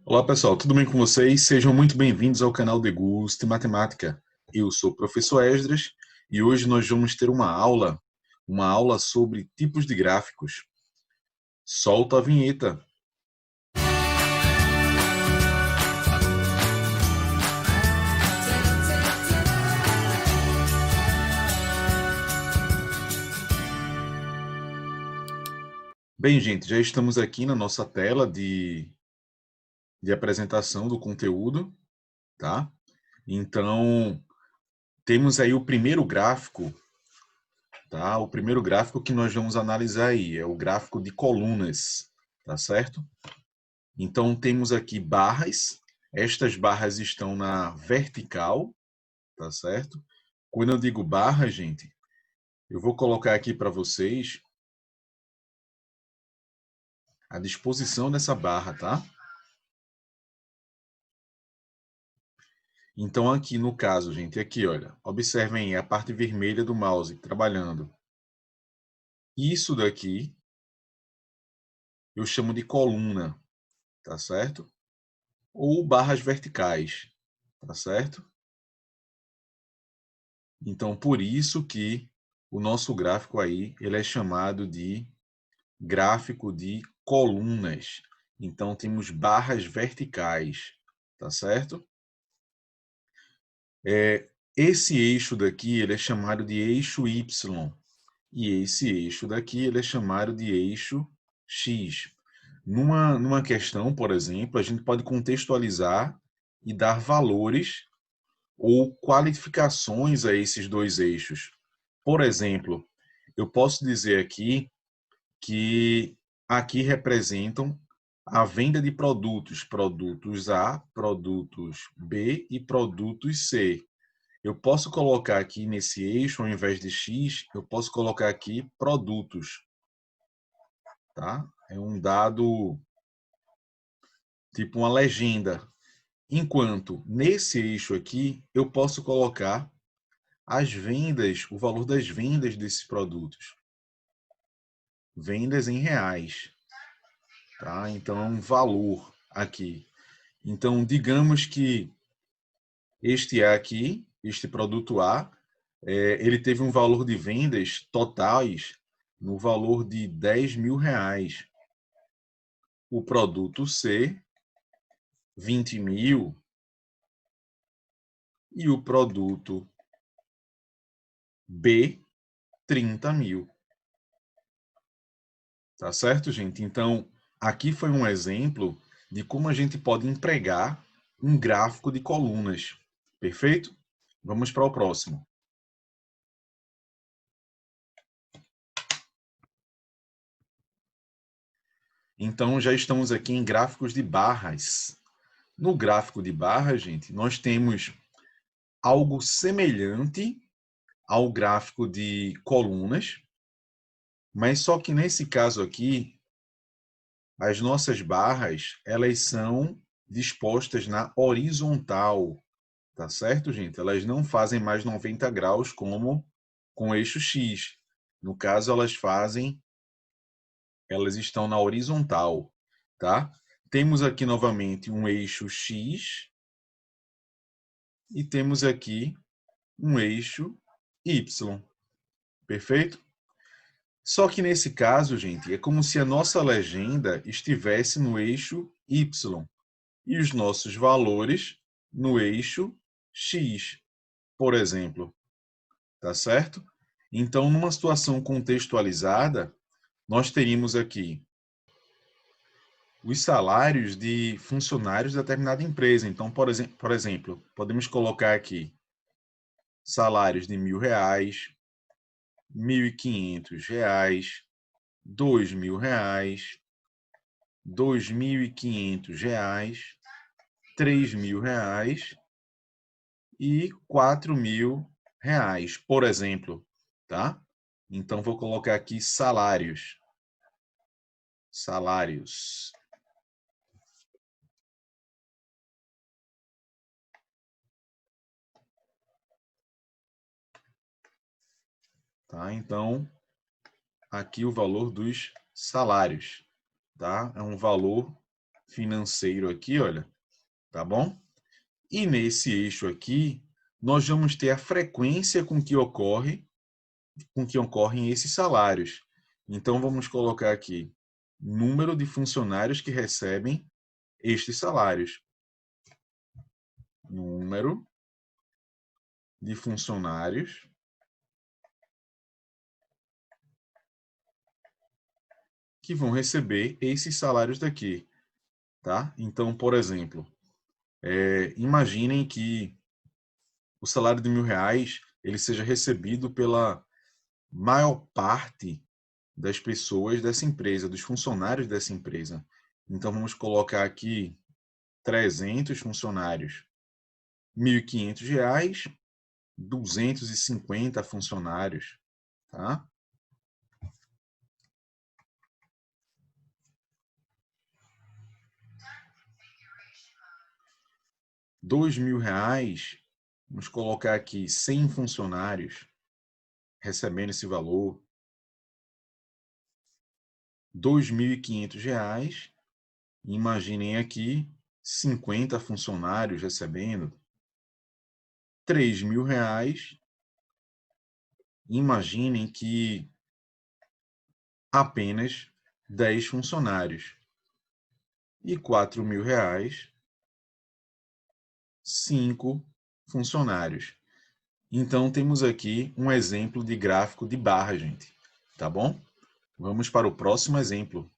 Olá pessoal, tudo bem com vocês? Sejam muito bem-vindos ao canal Deguste Matemática. Eu sou o professor Esdras e hoje nós vamos ter uma aula sobre tipos de gráficos. Solta a vinheta. Bem, gente, já estamos aqui na nossa tela de apresentação do conteúdo, tá? Então, temos aí o primeiro gráfico, tá? O primeiro gráfico que nós vamos analisar aí é o gráfico de colunas, tá certo? Então, temos aqui barras. Estas barras estão na vertical, tá certo? Quando eu digo barra, gente, eu vou colocar aqui para vocês a disposição dessa barra, tá? Então, aqui no caso, gente, aqui, olha, observem aí a parte vermelha do mouse trabalhando. Isso daqui eu chamo de coluna, tá certo? Ou barras verticais, tá certo? Então, por isso que o nosso gráfico aí, ele é chamado de gráfico de colunas. Então, temos barras verticais, tá certo? Esse eixo daqui, ele é chamado de eixo Y. E esse eixo daqui, ele é chamado de eixo X. Numa questão, por exemplo, a gente pode contextualizar e dar valores ou qualificações a esses dois eixos. Por exemplo, eu posso dizer aqui que aqui representam a venda de produtos, produtos A, produtos B e produtos C. Eu posso colocar aqui nesse eixo, ao invés de X, eu posso colocar aqui produtos, tá? É um dado tipo uma legenda. Enquanto nesse eixo aqui, eu posso colocar as vendas, o valor das vendas desses produtos. Vendas em reais, tá? Então é um valor aqui. Então, digamos que este A aqui, este produto A, ele teve um valor de vendas totais no valor de R$ 10.000. O produto C, 20.000. E o produto B, 30.000. Tá certo, gente? Então, aqui foi um exemplo de como a gente pode empregar um gráfico de colunas. Perfeito? Vamos para o próximo. Então, já estamos aqui em gráficos de barras. No gráfico de barras, gente, nós temos algo semelhante ao gráfico de colunas, mas só que nesse caso aqui, as nossas barras, elas são dispostas na horizontal, tá certo, gente? Elas não fazem mais 90 graus como com o eixo X. No caso, elas estão na horizontal, tá? Temos aqui novamente um eixo X e temos aqui um eixo Y. Perfeito? Só que nesse caso, gente, é como se a nossa legenda estivesse no eixo Y e os nossos valores no eixo X, por exemplo. Tá certo? Então, numa situação contextualizada, nós teríamos aqui os salários de funcionários de determinada empresa. Então, por exemplo, podemos colocar aqui salários de R$ 1.000, R$ 1.500, R$ 2.000, R$ 2.500, R$ 3.000 e R$ 4.000, por exemplo, tá? Então vou colocar aqui salários. Salários. Tá? Então, aqui o valor dos salários, tá? É um valor financeiro aqui, olha, tá bom? E nesse eixo aqui, nós vamos ter a frequência com que ocorrem esses salários. Então, vamos colocar aqui número de funcionários que recebem estes salários. Número de funcionários que vão receber esses salários daqui, tá? Então, por exemplo, imaginem que o salário de R$ 1.000 ele seja recebido pela maior parte das pessoas dessa empresa, dos funcionários dessa empresa. Então, vamos colocar aqui 300 funcionários, R$ 1.500, 250 funcionários, tá? R$ 2.000, vamos colocar aqui 100 funcionários recebendo esse valor. R$ 2.500, imaginem aqui 50 funcionários recebendo. R$ 3.000, imaginem que apenas 10 funcionários. E R$ 4.000, 5 funcionários. Então, temos aqui um exemplo de gráfico de barra, gente. Tá bom? Vamos para o próximo exemplo.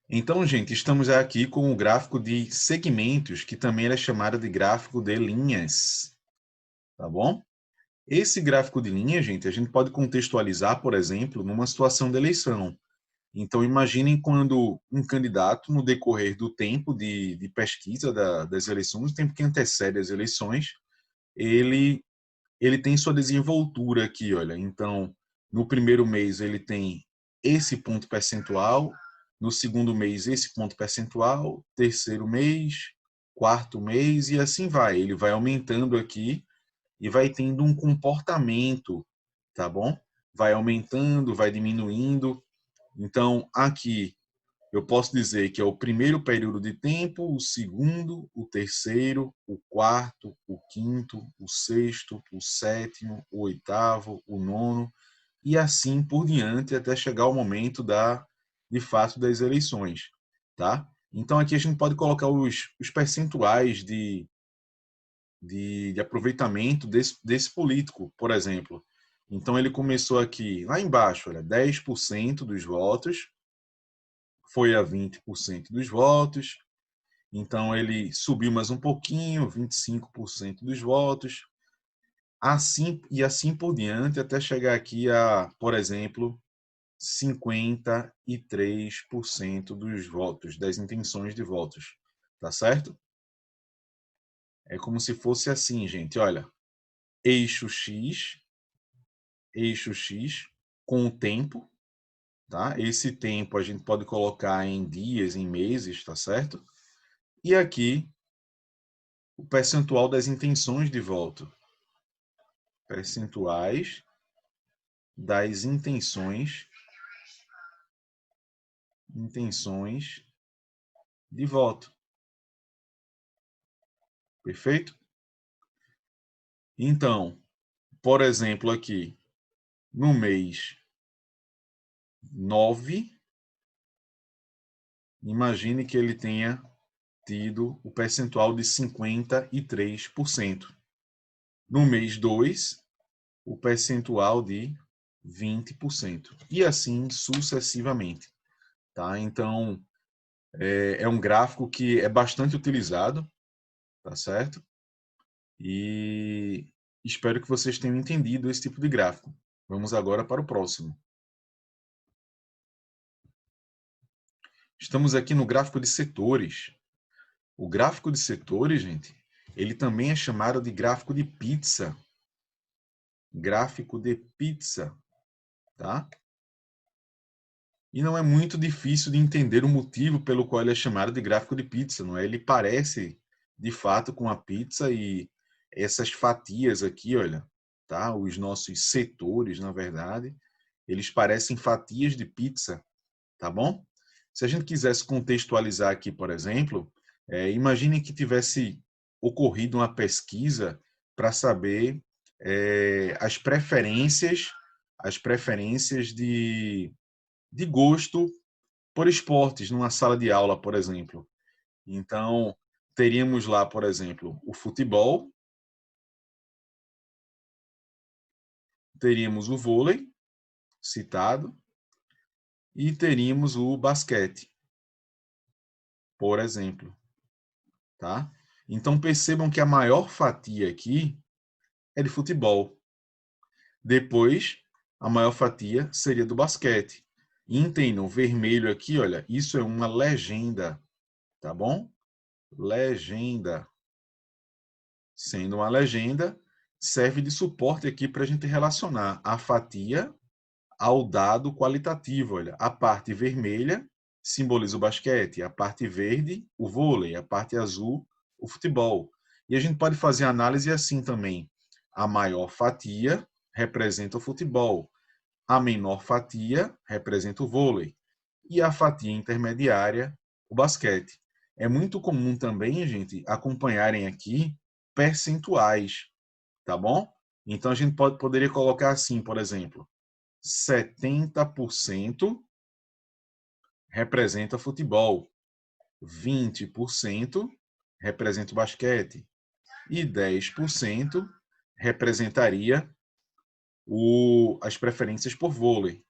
Então, gente, estamos aqui com o gráfico de segmentos, que também é chamado de gráfico de linhas. Tá bom? Esse gráfico de linhas, gente, a gente pode contextualizar, por exemplo, numa situação de eleição. Então, imaginem quando um candidato, no decorrer do tempo de pesquisa das eleições, o tempo que antecede as eleições, ele tem sua desenvoltura aqui, olha. Então, no primeiro mês ele tem esse ponto percentual, no segundo mês esse ponto percentual, terceiro mês, quarto mês e assim vai. Ele vai aumentando aqui e vai tendo um comportamento, tá bom? Vai aumentando, vai diminuindo. Então, aqui eu posso dizer que é o primeiro período de tempo, o segundo, o terceiro, o quarto, o quinto, o sexto, o sétimo, o oitavo, o nono, e assim por diante até chegar o momento de fato das eleições, tá? Então aqui a gente pode colocar os percentuais de aproveitamento desse político, por exemplo. Então ele começou aqui, lá embaixo, olha, 10% dos votos, foi a 20% dos votos, então ele subiu mais um pouquinho, 25% dos votos, assim e assim por diante, até chegar aqui a, por exemplo, 53% dos votos, das intenções de votos, tá certo? É como se fosse assim, gente, olha, eixo X com o tempo, tá? Esse tempo a gente pode colocar em dias, em meses, tá certo? E aqui o percentual das intenções de voto. Percentuais das intenções de voto. Perfeito? Então, por exemplo, aqui, no mês 9, imagine que ele tenha tido o percentual de 53%. No mês 2, o percentual de 20%. E assim sucessivamente. Tá? Então, é um gráfico que é bastante utilizado, tá certo? E espero que vocês tenham entendido esse tipo de gráfico. Vamos agora para o próximo. Estamos aqui no gráfico de setores. O gráfico de setores, gente, ele também é chamado de gráfico de pizza. Gráfico de pizza, tá? E não é muito difícil de entender o motivo pelo qual ele é chamado de gráfico de pizza, não é? Ele parece, de fato, com a pizza e essas fatias aqui, olha, tá? Os nossos setores, na verdade, eles parecem fatias de pizza, tá bom? Se a gente quisesse contextualizar aqui, por exemplo, imagine que tivesse ocorrido uma pesquisa para saber as preferências de gosto por esportes numa sala de aula, por exemplo. Então, teríamos lá, por exemplo, o futebol, teríamos o vôlei, citado, e teríamos o basquete, por exemplo, tá? Então, percebam que a maior fatia aqui é de futebol. Depois, a maior fatia seria do basquete. E entendam, vermelho aqui, olha, isso é uma legenda, tá bom? Legenda. Sendo uma legenda, serve de suporte aqui para a gente relacionar a fatia ao dado qualitativo. Olha, a parte vermelha simboliza o basquete, a parte verde, o vôlei, a parte azul, o futebol. E a gente pode fazer análise assim também. A maior fatia representa o futebol, a menor fatia representa o vôlei e a fatia intermediária, o basquete. É muito comum também, gente, acompanharem aqui percentuais, tá bom? Então a gente poderia colocar assim, por exemplo, 70% representa futebol, 20% representa o basquete e 10% representaria as preferências por vôlei.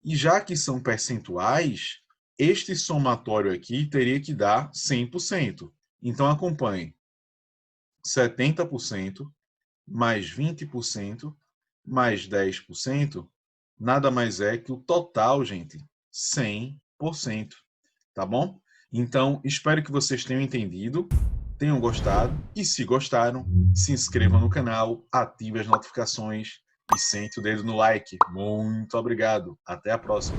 E já que são percentuais, este somatório aqui teria que dar 100%. Então acompanhe. 70% mais 20% mais 10% nada mais é que o total, gente, 100%. Tá bom? Então, espero que vocês tenham entendido, tenham gostado e se gostaram, se inscrevam no canal, ative as notificações e sente o dedo no like. Muito obrigado. Até a próxima.